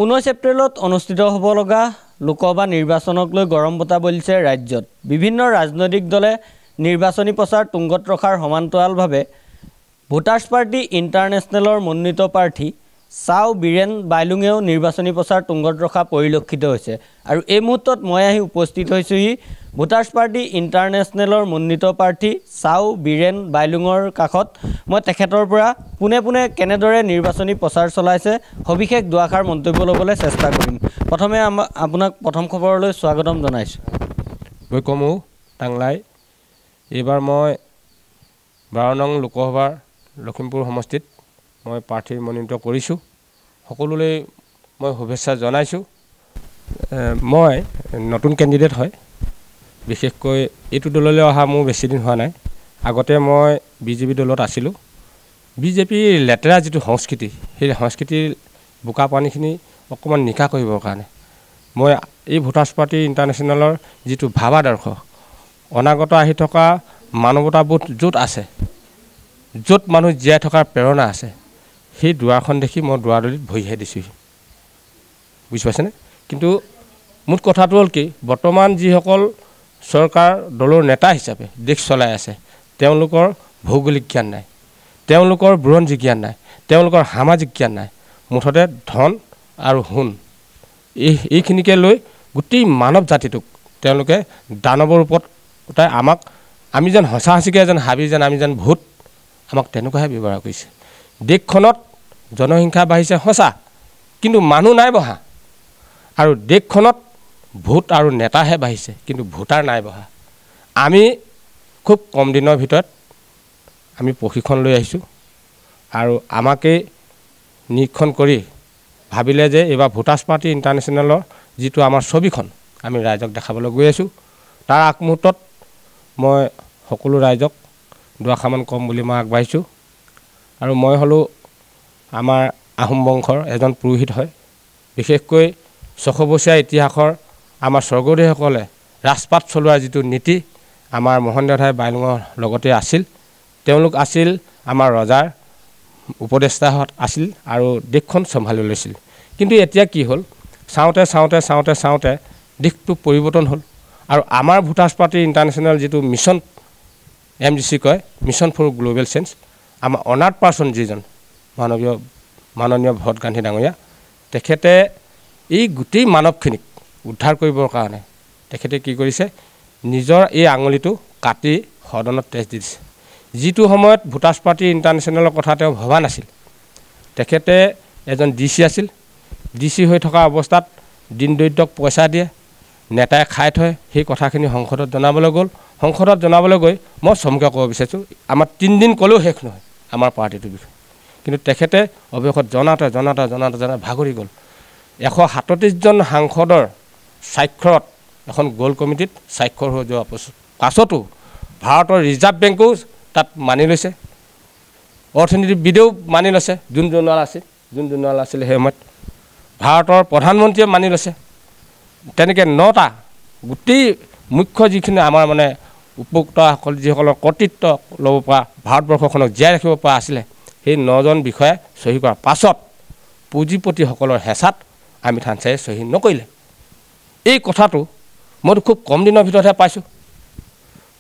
19 এপ্ৰিলত অনুষ্ঠিত হ'ব লগা লোকসভা নিৰ্বাচনক লৈ গৰম বতা বলিছে ৰাজ্যত। বিভিন্ন ৰাজনৈতিক দলে নিৰ্বাচনী প্ৰচাৰ তুংগত ৰখাৰ সমান্তৰালভাৱে ভোটাৰ্ছ পাৰ্টি ইণ্টাৰনেশ্যনেলৰ মনোনীত প্ৰাৰ্থী চাও বীৰেন বাইলুঙেও নিৰ্বাচনী প্ৰচাৰ তুংগত ৰখা পৰিলক্ষিত হৈছে। আৰু এই মুহূৰ্তত মই আহি উপস্থিত হৈছোহি ভোটাৰ্ছ পাৰ্টি ইণ্টাৰনেশ্যনেলৰ মনোনীত প্ৰাৰ্থী চাও বীৰেন বাইলুঙৰ কাষত। মই তেখেতৰ পৰা পোনে পোনে কেনেদৰে নিৰ্বাচনী প্ৰচাৰ চলাইছে সবিশেষ দুআষাৰ মন্তব্য ল'বলৈ চেষ্টা কৰিম। প্ৰথমে আপোনাক প্ৰথম খবৰলৈ স্বাগতম জনাইছোঁ। বৈকমো টাংলাই, এইবাৰ মই 12 নং লোকসভাৰ লখিমপুৰ সমষ্টিত মই প্ৰাৰ্থী মনোনীত কৰিছোঁ। সকলোলৈ মই শুভেচ্ছা জনাইছোঁ। মই নতুন কেণ্ডিডেট হয়, বিশেষকৈ এইটো দললৈ অহা মোৰ বেছি দিন হোৱা নাই। আগতে মই বিজেপি দলত আছিলোঁ। বিজেপিৰ লেতেৰা যিটো সংস্কৃতি, সেই সংস্কৃতিৰ বোকা পানীখিনি অকণমান নিকা কৰিবৰ কাৰণে মই এই ভোটাৰ্ছ পাৰ্টি ইণ্টাৰনেশ্যনেলৰ যিটো ভাৱাদৰ্শ, অনাগত আহি থকা মানৱতাবোধ য'ত আছে, য'ত মানুহ জীয়াই থকাৰ প্ৰেৰণা আছে, সেই দুৱাৰখন দেখি মই দুৱাৰদলিত ভৰিহে দিছোঁহি। বুজি পাইছেনে? কিন্তু মূল কথাটো হ'ল কি, বৰ্তমান যিসকল চৰকাৰ দলৰ নেতা হিচাপে দেশ চলাই আছে, তেওঁলোকৰ ভৌগোলিক জ্ঞান নাই, তেওঁলোকৰ বুৰঞ্জী জ্ঞান নাই, তেওঁলোকৰ সামাজিক জ্ঞান নাই, মুঠতে ধন আৰু সোণ এইখিনিকে লৈ গোটেই মানৱ জাতিটোক তেওঁলোকে দানৱৰ ৰূপত উঠাই আমি যেন সঁচা সঁচিকৈ যেন হাবি যেন আমি যেন ভূত, আমাক তেনেকুৱাহে ব্যৱহাৰ কৰিছে। দেশখনত জনসংখ্যা বাঢ়িছে সঁচা, কিন্তু মানুহ নাই বহা। আৰু দেশখনত ভোট আৰু নেতাহে বাঢ়িছে, কিন্তু ভোটাৰ নাই বহা। আমি খুব কম দিনৰ ভিতৰত আমি প্ৰশিক্ষণ লৈ আহিছোঁ, আৰু আমাকেই নিৰীক্ষণ কৰি ভাবিলে যে এইবাৰ ভোটাৰ্ছ পাৰ্টি ইণ্টাৰনেশ্যনেলৰ যিটো আমাৰ ছবিখন আমি ৰাইজক দেখাবলৈ গৈ আছোঁ। তাৰ আগমুহূৰ্তত মই সকলো ৰাইজক দুআষাৰমান কম বুলি মই আগবাঢ়িছোঁ। আৰু মই হ'লোঁ আমাৰ আহোম বংশৰ এজন পুৰোহিত হয়। বিশেষকৈ 600 বছৰীয়া ইতিহাসৰ আমাৰ স্বৰ্গদেউসকলে ৰাজপাট চলোৱাৰ যিটো নীতি আমাৰ মহেন্দ্ৰধাৰী বাইলুঙৰ লগতে আছিল। তেওঁলোক আছিল আমাৰ ৰজাৰ উপদেষ্টাহঁত আছিল আৰু দেশখন চম্ভালি লৈছিল। কিন্তু এতিয়া কি হ'ল, চাওঁতে দিশটো পৰিৱৰ্তন হ'ল। আৰু আমাৰ ভোটাৰ্ছ পাৰ্টি ইণ্টাৰনেশ্যনেল যিটো মিছন MGC কয়, মিছন ফৰ গ্ল'বেল চেঞ্জ, আমাৰ অনাৰ্ড পাৰ্চন যিজন মাননীয় ভৰত গান্ধী ডাঙৰীয়া, তেখেতে এই গোটেই মানৱখিনিক উদ্ধাৰ কৰিবৰ কাৰণে তেখেতে কি কৰিছে, নিজৰ এই আঙুলিটো কাটি সদনত তেজ দি দিছে। যিটো সময়ত ভোটাৰ্ছ পাৰ্টি ইণ্টাৰনেশ্যনেলৰ কথা তেওঁ ভবা নাছিল। তেখেতে এজন DC আছিল। DC হৈ থকা অৱস্থাত দিন দৰিদ্ৰক পইচা দিয়ে, নেতাই খাই থয়। সেই কথাখিনি সংসদত জনাবলৈ গ'ল। সংসদত জনাবলৈ গৈ মই চমুকৈ ক'ব বিচাৰিছোঁ, আমাৰ 3 দিন ক'লেও শেষ নহয় আমাৰ পাৰ্টিটোৰ বিষয়ে। কিন্তু তেখেতে অৱশেষত জনাতে ভাগৰি গ'ল। 137জন সাংসদৰ স্বাক্ষৰত এখন গোল কমিটিত স্বাক্ষৰ হৈ যোৱাৰ পাছতো ভাৰতৰ ৰিজাৰ্ভ বেংকেও তাত মানি লৈছে, অৰ্থনীতিবিদেও মানি লৈছে, যোন জোনাল আছিল সেই সময়ত, ভাৰতৰ প্ৰধানমন্ত্ৰীয়ে মানি লৈছে। তেনেকৈ 9টা গোটেই মুখ্য যিখিনি আমাৰ মানে উপভোক্তাসকল যিসকলৰ কৰ্তৃত্ব ল'ব পৰা, ভাৰতবৰ্ষখনক জীয়াই ৰাখিব পৰা আছিলে, সেই 9জন বিষয়াই চহী কৰাৰ পাছত পুঁজিপতিসকলৰ হেঁচাত অমিত চাংমাই চহী নকৰিলে। এই কথাটো মইতো খুব কম দিনৰ ভিতৰতহে পাইছোঁ।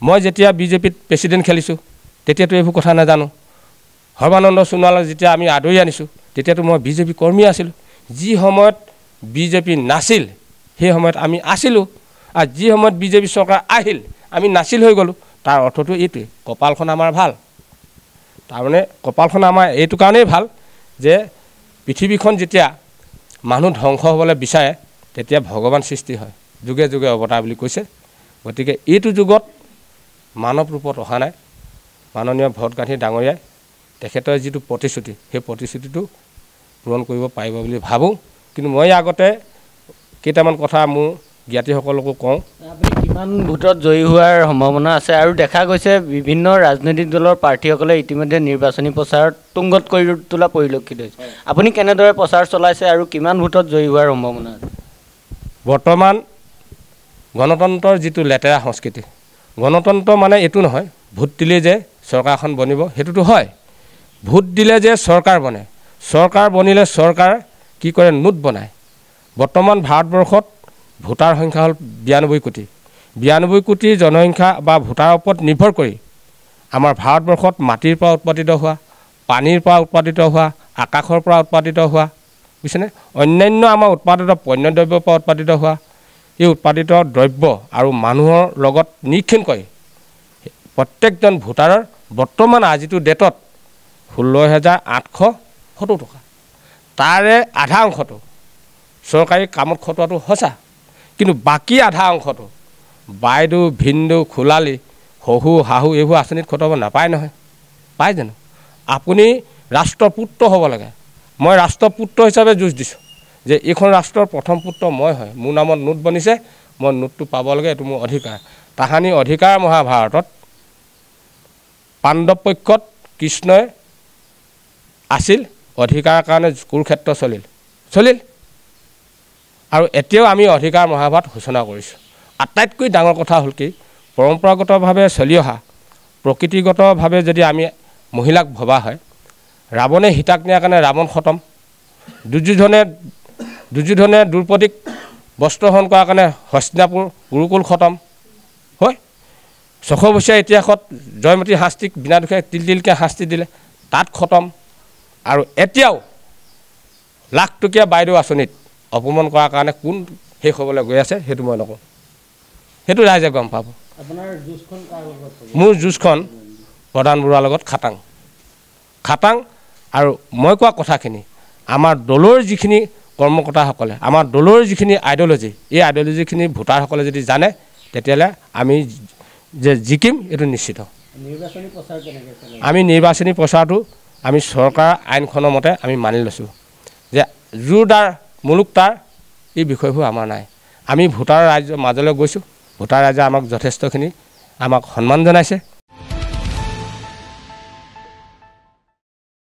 মই যেতিয়া বিজেপিত প্ৰেছিডেণ্ট খেলিছোঁ তেতিয়াতো এইবোৰ কথা নাজানো। সৰ্বানন্দ সোণোৱালক যেতিয়া আমি আদৰি আনিছোঁ তেতিয়াতো মই বিজেপি কৰ্মী আছিলোঁ। যি সময়ত বিজেপি নাছিল সেই সময়ত আমি আছিলোঁ, আৰু যি সময়ত বিজেপি চৰকাৰ আহিল আমি নাছিল হৈ গ'লোঁ। তাৰ অৰ্থটো এইটোৱে, কপালখন আমাৰ ভাল। তাৰমানে কপালখন আমাৰ এইটো কাৰণেই ভাল যে পৃথিৱীখন যেতিয়া মানুহ ধ্বংস হ'বলৈ বিচাৰে তেতিয়া ভগৱান সৃষ্টি হয়, যুগে যুগে অৱতাৰ বুলি কৈছে। গতিকে এইটো যুগত মানৱ ৰূপত অহা নাই মাননীয় ভৰত গান্ধী ডাঙৰীয়াই। তেখেতৰ যিটো প্ৰতিশ্ৰুতি, সেই প্ৰতিশ্ৰুতিটো পূৰণ কৰিব পাৰিব বুলি ভাবোঁ। কিন্তু মই আগতে কেইটামান কথা মোৰ জ্ঞাতিসকলকো কওঁ। আপুনি কিমান ভোটত জয়ী হোৱাৰ সম্ভাৱনা আছে? আৰু দেখা গৈছে বিভিন্ন ৰাজনৈতিক দলৰ প্ৰাৰ্থীসকলে ইতিমধ্যে নিৰ্বাচনী প্ৰচাৰত তুংগত কৰি তোলা পৰিলক্ষিত হৈছে। আপুনি কেনেদৰে প্ৰচাৰ চলাইছে আৰু কিমান ভোটত জয়ী হোৱাৰ সম্ভাৱনা আছে? বৰ্তমান গণতন্ত্ৰৰ যিটো লেতেৰা সংস্কৃতি, গণতন্ত্ৰ মানে এইটো নহয় ভোট দিলেই যে চৰকাৰখন বনিব, সেইটোতো হয়। ভোট দিলে যে চৰকাৰ বনে, চৰকাৰ বনিলে চৰকাৰ কি কৰে, নোট বনায়। বৰ্তমান ভাৰতবৰ্ষত ভোটাৰ সংখ্যা হ'ল 92 কোটি। 92 কোটি জনসংখ্যা বা ভোটাৰৰ ওপৰত নিৰ্ভৰ কৰি আমাৰ ভাৰতবৰ্ষত মাটিৰ পৰা উৎপাদিত হোৱা, পানীৰ পৰা উৎপাদিত হোৱা, আকাশৰ পৰা উৎপাদিত হোৱা, বুজিছেনে, অন্যান্য আমাৰ উৎপাদিত পণ্য দ্ৰব্যৰ পৰা উৎপাদিত হোৱা এই উৎপাদিত দ্ৰব্য আৰু মানুহৰ লগত নিৰীক্ষণ কৰি প্ৰত্যেকজন ভোটাৰৰ বৰ্তমান আজিটো ডেটত 16,870 টকা। তাৰে আধা অংশটো চৰকাৰী কামত খটোৱাটো সঁচা, কিন্তু বাকী আধা অংশটো বাইদেউ, ভিনদেউ, খোলালি, শহু, শাহু এইবোৰ আঁচনিত খটাব নাপায় নহয়, পায় জানো? আপুনি ৰাষ্ট্ৰপুত্ৰ হ'ব লাগে। মই ৰাষ্ট্ৰপুত্ৰ হিচাপে যুঁজ দিছোঁ যে এইখন ৰাষ্ট্ৰৰ প্ৰথম পুত্ৰ মই হয়, মোৰ নামত নোট বনিছে, মই নোটটো পাব লাগে, এইটো মোৰ অধিকাৰ। তাহানি অধিকাৰ মহাভাৰতত পাণ্ডৱ পক্ষত কৃষ্ণই আছিল, অধিকাৰৰ কাৰণে কুৰুক্ষেত্ৰ চলিল আৰু এতিয়াও আমি অধিকাৰ মহাভাৰত সূচনা কৰিছোঁ। আটাইতকৈ ডাঙৰ কথা হ'ল কি, পৰম্পৰাগতভাৱে চলি অহা প্ৰকৃতিগতভাৱে যদি আমি মহিলাক ভবা হয়, ৰাৱণে সীতাক নিয়াৰ কাৰণে ৰাৱণ খতম, দুৰ্যোধনে দ্ৰৌপদীক বস্ত্ৰহৰণ কৰাৰ কাৰণে হস্তিনাপুৰ গুৰুকুল খতম হয়। 600 বছৰীয়া ইতিহাসত জয়মতী শাস্তিক বিনা দোষে তিলকে শাস্তি দিলে, তাত খতম। আৰু এতিয়াও লাখটকীয়া বাইদেউ আঁচনিত অপমান কৰাৰ কাৰণে কোন শেষ হ'বলৈ গৈ আছে সেইটো মই নকওঁ, সেইটো ৰাইজে গম পাব। মোৰ যুঁজখন প্ৰধান বৰুৱাৰ লগত খাটাং আৰু মই কোৱা কথাখিনি আমাৰ দলৰ যিখিনি কৰ্মকৰ্তাসকলে, আমাৰ দলৰ যিখিনি আইডিঅ'লজি, এই আইডিঅ'লজিখিনি ভোটাৰসকলে যদি জানে তেতিয়াহ'লে আমি যে জিকিম এইটো নিশ্চিত। আমি নিৰ্বাচনী প্ৰচাৰটো আমি চৰকাৰ আইনখনৰ মতে আমি মানি লৈছোঁ যে জোৰদাৰ মুলুক তাৰ এই বিষয়বোৰ আমাৰ নাই। আমি ভোটাৰ ৰাইজৰ মাজলৈ গৈছোঁ, ভোটাৰ ৰাইজে আমাক যথেষ্টখিনি আমাক সন্মান জনাইছে।